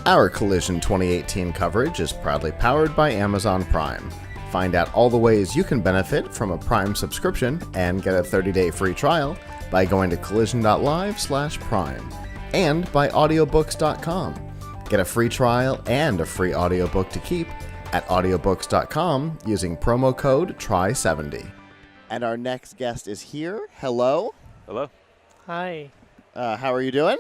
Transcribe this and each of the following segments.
Our Collision 2018 coverage is proudly powered by Amazon Prime. Find out all the ways you can benefit from a Prime subscription and get a 30-day free trial by going to collision.live/prime and by audiobooks.com. Get a free trial and a free audiobook to keep at audiobooks.com using promo code TRY70. And our next guest is here. Hello. Hello. Hi. How are you doing?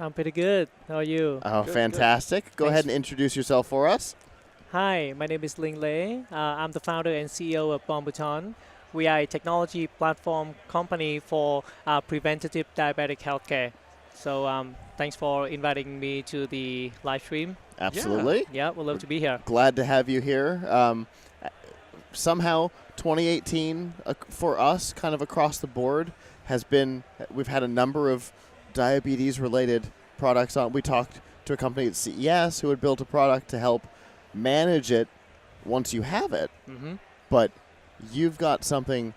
I'm pretty good. How are you? Oh, Good, fantastic. Go Thanks. ahead and introduce yourself for us. Hi, my name is Linh Li. I'm the founder and CEO of Bonbouton. We are a technology platform company for preventative diabetic healthcare. So thanks for inviting me to the live stream. Absolutely. Yeah, we'd love to be here. Glad to have you here. Somehow 2018 for us, kind of across the board, has been, we've had a number of diabetes-related products on. We talked to a company at CES who had built a product to help manage it once you have it. Mm-hmm. But you've got something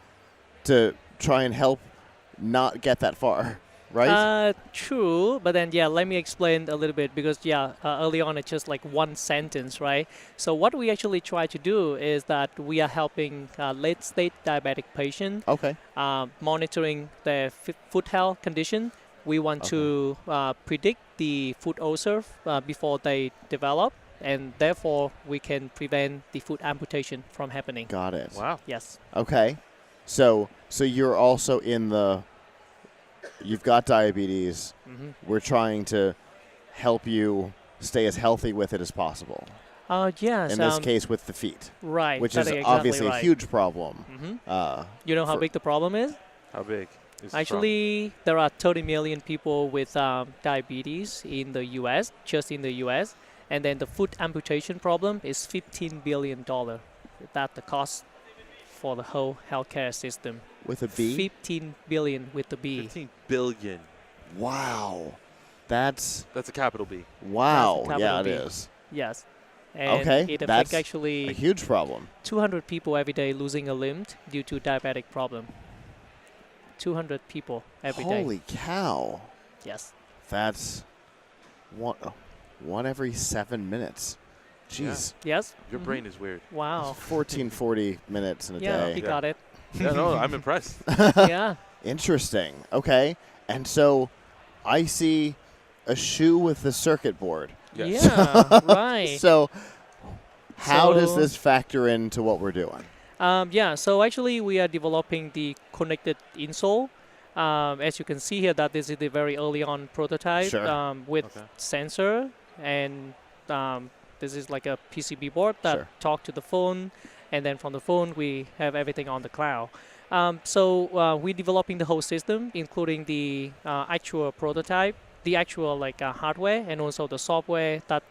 to try and help not get that far, right? True, but then let me explain a little bit because early on it's just like one sentence, right? So what we actually try to do is that we are helping late-stage diabetic patients monitoring their foot health condition. We want to predict the foot ulcer before they develop, and therefore we can prevent the foot amputation from happening. Got it. Wow. Yes. Okay. So you're also in you've got diabetes. Mm-hmm. We're trying to help you stay as healthy with it as possible. Yes. In this case, with the feet. Right. Which that is exactly obviously right. a huge problem. Mm-hmm. You know how big the problem is? How big is the Actually, there are 30 million people with diabetes in the U.S., just in the U.S., and then the foot amputation problem is $15 billion. That's the cost for the whole healthcare system. With a B? 15 billion with the B. 15 billion. Wow. That's a capital B. wow. That's a Yeah, it capital B. is. Yes. And Okay, it that's affects actually a huge problem. 200 people every day losing a limb due to diabetic problem. 200 people every day. Holy cow. Yes. That's one every 7 minutes. Jeez. Yes? Your brain is weird. Wow. 1440 minutes in a Yeah, day. you got it. Yeah, no, I'm impressed. Yeah. Interesting. Okay. And so I see a shoe with the circuit board. Yes. Yeah, right. So how does So- this factor into what we're doing? So actually we are developing the connected insole. As you can see here, that this is the very early on prototype Sure. with Okay. sensor, and this is like a PCB board that Sure. talk to the phone, and then from the phone we have everything on the cloud. We're developing the whole system, including the actual prototype, the actual hardware, and also the software that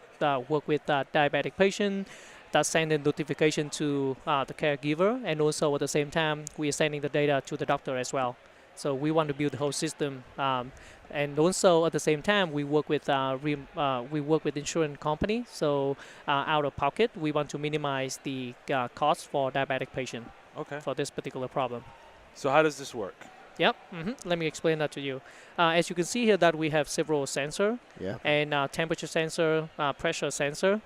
work with diabetic patient, that send a notification to the caregiver, and also at the same time we are sending the data to the doctor as well. So we want to build the whole system, and also at the same time we work with insurance company. So out of pocket, we want to minimize the cost for diabetic patient Okay. for this particular problem. So how does this work? Yep. Let me explain that to you. As you can see here, that we have several sensor Yeah. and temperature sensor, pressure sensor.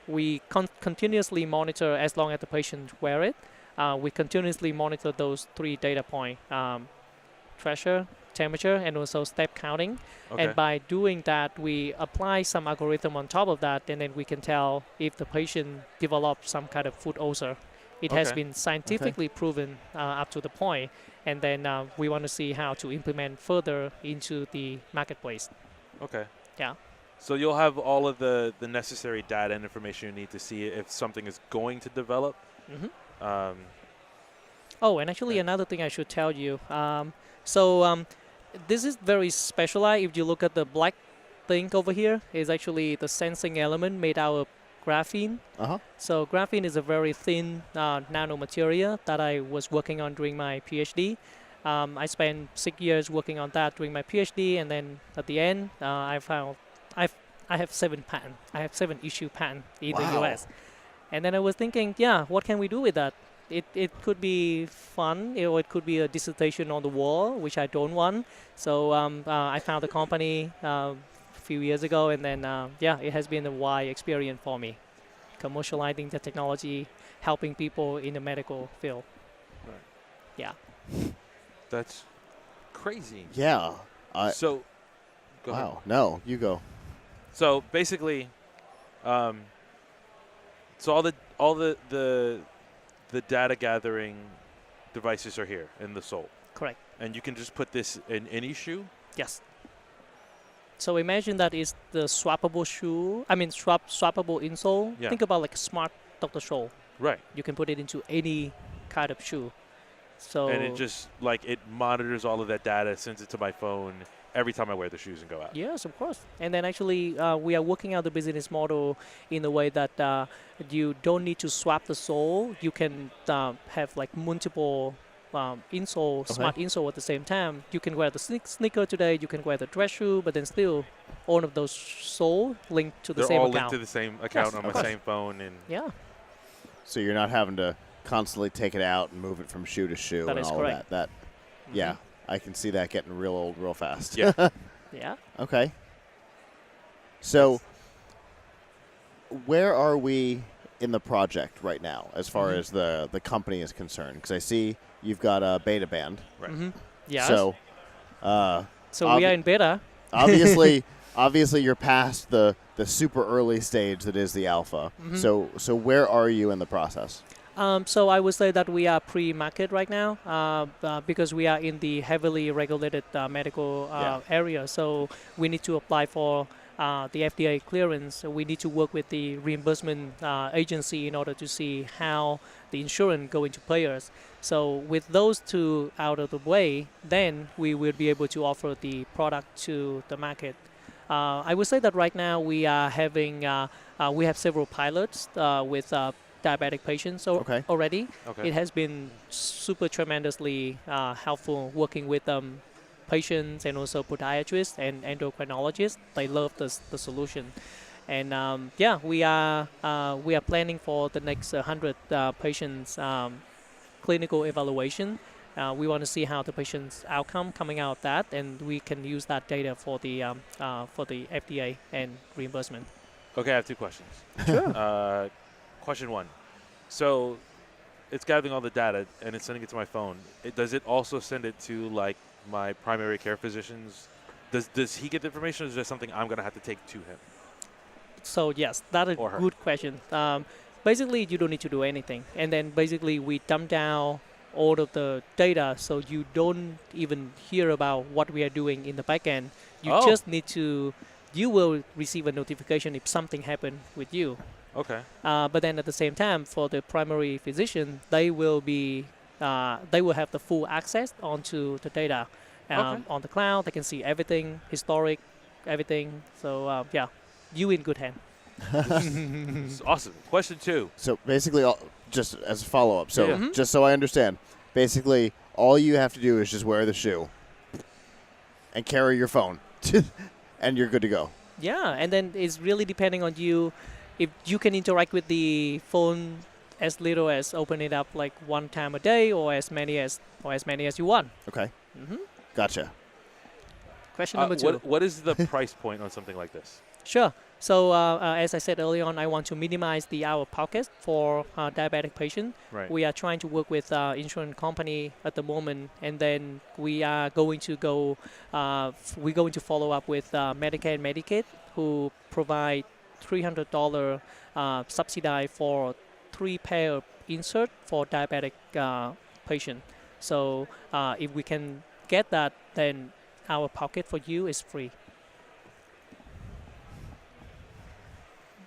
We continuously monitor as long as the patient wear it. We continuously monitor those 3 data point: pressure, temperature, and also step counting. Okay. And by doing that, we apply some algorithm on top of that, and then we can tell if the patient develops some kind of foot ulcer. It has Okay. been scientifically proven up to the point, and then we want to see how to implement further into the marketplace. Okay. Yeah. So you'll have all of the necessary data and information you need to see if something is going to develop. Mm-hmm. Oh, and actually Right. another thing I should tell you. This is very specialized. If you look at the black thing over here, is actually the sensing element made out of graphene. Uh-huh. So graphene is a very thin nanomaterial that I was working on during my PhD. I spent 6 years working on that during my PhD, and then at the end, I have 7 patents. I have 7 issue patents in the Wow. US. And then I was thinking, what can we do with that? It could be fun, or it could be a dissertation on the wall, which I don't want. So I found a company few years ago, and then yeah, it has been a wide experience for me, commercializing the technology, helping people in the medical field. Right. Yeah. That's crazy. Yeah. So, go ahead. Wow. No, you go. So basically, so all the data gathering devices are here in the sole, Correct. and you can just put this in any shoe. Yes. So imagine that is the swappable shoe. I mean, swappable insole. Yeah. Think about like a smart Dr. Scholl. Right. You can put it into any kind of shoe. So And it just like it monitors all of that data, sends it to my phone every time I wear the shoes and go out. yes, of course. And then actually, we are working out the business model in a way that you don't need to swap the sole. You can have like multiple insole, smart insole at the same time. You can wear the sneaker today. You can wear the dress shoe, but then still, all of those sole linked to the They're same all account. linked to the same account Yes, on of my course. same phone, and Yeah, So you're not having to constantly take it out and move it from shoe to shoe That and is all correct. of that. Yeah, I can see that getting real old real fast. Yeah. yeah. Okay. So where are we in the project right now as far as the company is concerned? Because I see you've got a beta band. right. Yes. So So we are in beta. obviously you're past the super early stage that is the alpha. So where are you in the process? So I would say that we are pre-market right now because we are in the heavily regulated medical area. So we need to apply for the FDA clearance. So we need to work with the reimbursement agency in order to see how the insurance going to pay us. So with those two out of the way, then we will be able to offer the product to the market. I would say that right now we are having we have several pilots with diabetic patients already. Okay. It has been super tremendously helpful working with patients and also podiatrists and endocrinologists. They love the solution, and yeah, we are planning for the next 100 patients clinical evaluation. We want to see how the patient's outcome coming out of that, and we can use that data for the FDA and reimbursement. Okay, I have two questions. Sure. Question one. So it's gathering all the data and it's sending it to my phone. Does it also send it to like my primary care physicians? Does he get the information, or is there something I'm going to have to take to him? So yes, that's a Or her. good question. Basically, you don't need to do anything, and then basically we dump down all of the data, so you don't even hear about what we are doing in the backend. You just need to. You will receive a notification if something happened with you. Okay. But then at the same time, for the primary physician, they will have the full access onto the data on the cloud. They can see everything, historic, everything. So yeah, you in good hand. It's awesome. Question two. So basically, just as a follow-up, so Yeah. just so I understand, basically all you have to do is just wear the shoe and carry your phone, and you're good to go. Yeah, and then it's really depending on you. If you can interact with the phone as little as open it up like one time a day, or as many as you want. Okay. Mm-hmm. Gotcha. Question number two. What is the price point on something like this? Sure. So as I said earlier on, I want to minimize the out-of-pocket for diabetic patient. Right. We are trying to work with insurance company at the moment, and then we are going to go. We're going to follow up with Medicare and Medicaid, who provide $300 subsidy for 3 pair of insert for diabetic patient. So if we can get that, then our pocket for you is free.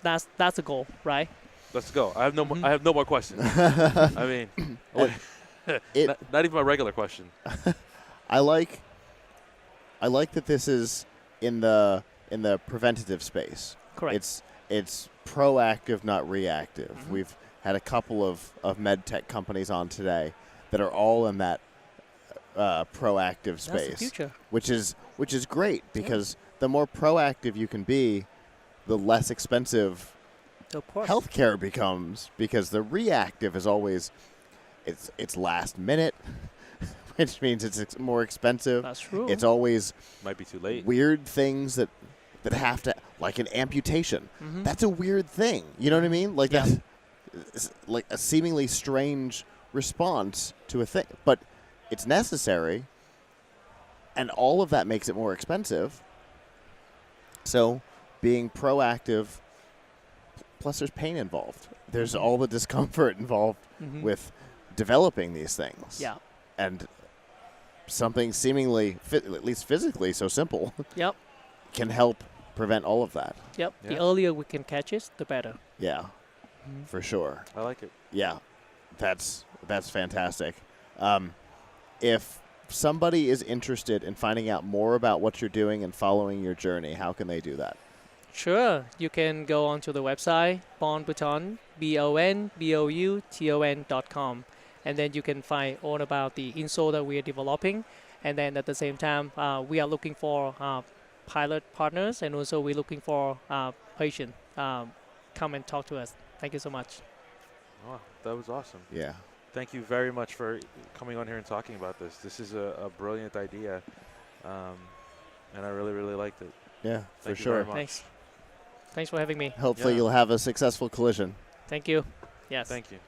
That's the goal, right? Let's go. I have no. I have no more questions. I mean, not even my regular question. I like that this is in the preventative space. Correct. It's proactive, not reactive. We've had a couple of med tech companies on today that are all in that proactive space. That's the future. Which is great, because the more proactive you can be, the less expensive Of course. healthcare becomes, because the reactive is always it's last minute, which means it's more expensive. That's true. It's always Might be too late. weird things that that have to, like an amputation. Mhm. That's a weird thing. You know what I mean? Like Yeah. that's like a seemingly strange response to a thing, but it's necessary, and all of that makes it more expensive. So being proactive, plus there's pain involved. There's all the discomfort involved Mhm. with developing these things. Yeah. And something seemingly, at least physically, so simple Yep. can help prevent all of that. Yep. The Yeah. earlier we can catch it, the better. Yeah, Mhm. for sure. I like it. Yeah, that's fantastic. If somebody is interested in finding out more about what you're doing and following your journey, how can they do that? Sure. You can go onto the website Bonbouton, BONBOUTON.com, and then you can find all about the insole that we are developing. And then at the same time, we are looking for pilot partners, and also we're looking for patients. Come and talk to us. Thank you so much. Oh, that was awesome. Yeah. Thank you very much for coming on here and talking about this. This is a brilliant idea, and I really, really liked it. Yeah, for Thank you sure. very much. Thanks. Thanks for having me. Hopefully Yeah. you'll have a successful collision. Thank you. Yes. Thank you.